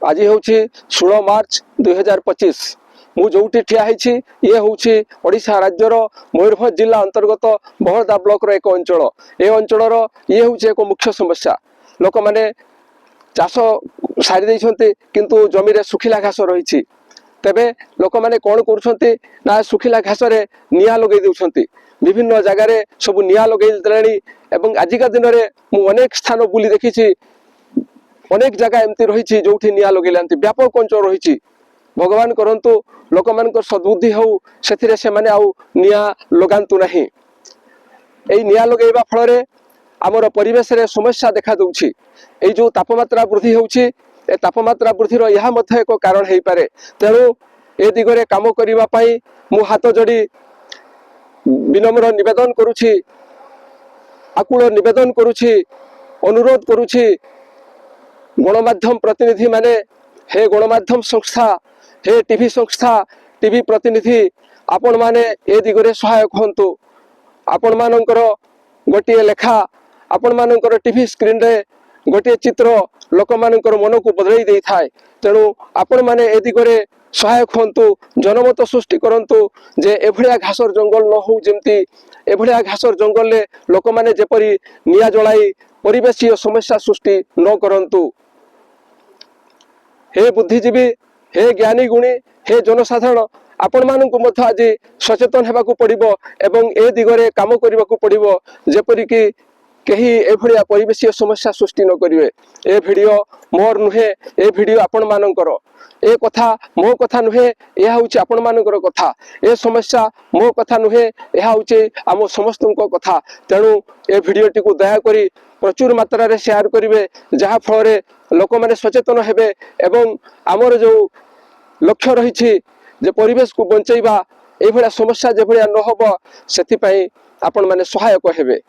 आज हूँ 16 मार्च 2025 मु जोटी ठिया ये हूँ ओडिशा राज्यर मयूरभंज जिला अंतर्गत बहरदा ब्लॉक रो एक अंचल। ए अंचल ये हूँ एक मुख्य समस्या। लोक मैंने चाष सारी देइछन्ते किंतु जमी रे सुखिला घास रही। तेबे लोक मैंने कौन कर सुखिला घास रे निया लगे दउछन्ते। विभिन्न जगार सब निया लगे देलानी एवं आजिका दिन में मु अनेक स्थान बुली देखी अनेक जगह एमती रही जो निया लगे व्यापक अंचल रही। भगवान करंतु लोक मान सद्बुद्धि हो से माने आउ निया लगातु नहीं। यही निया लगेगा फल आमर परिवेश रे समस्या देखा दूची। ये जो तापमात्रा वृद्धि होउची ए तापमात्रा वृद्धिर यह मध्य एक कारण हो पारे। तेणु ए दिगरे काम करिबा पई मु हाथ जोड़ी विनम्र निवेदन करुछि, आकुल निवेदन करुछि, अनुरोध करुछि गणमाध्यम प्रतिनिधि माने, हे गणमाध्यम संस्था, हे टीवी संस्था, टीवी प्रतिनिधि आपण माने ए दिगरे सहायक होंतु। आपण मानकर गोटे लेखा, आपण मानकर टीवी स्क्रीन रे गोटे चित्र लोक मानकर मन को बदलाई दे थाए। तेणु आपण माने ए दिगरे सहायक होंतु, जनमत सृष्टि करंतु जे एभलिया घासर जंगल न हो, जेमती एभलिया घासर जंगल ले लोक माने जेपरी निया जलाई परिवेशीय समस्या सृष्टि न करंतु। हे बुद्धिजीवी, हे ज्ञानी गुणी, हे जनसाधारण, आपण मानकु मध्य आज सचेतन हेबाकु पड़िबो एवं ए दिगरे काम करिबाकु पड़िबो जेपरि कि कहीं एभलिया परिवेशीय समस्या सृष्टि न करिवे। ए वीडियो मोर नुहे, ए वीडियो आपण मानकर, ए कथा मो कथा नुहे, यह हूँ आपण मानकर कथा। ए समस्या मो कथा नुहे, यह हूँ आम समस्त कथा। तेणु ए वीडियोटी को दयाकोरी प्रचुर मात्रा रे शेयर करिवे, जहा फल लोक माने सचेतन हेबे एवं आमर जो लक्ष्य रही जे परिवेश को बंचैबा, ए समस्या जे भलिया न होबो, सेति पई आपण माने सहायक हेबे।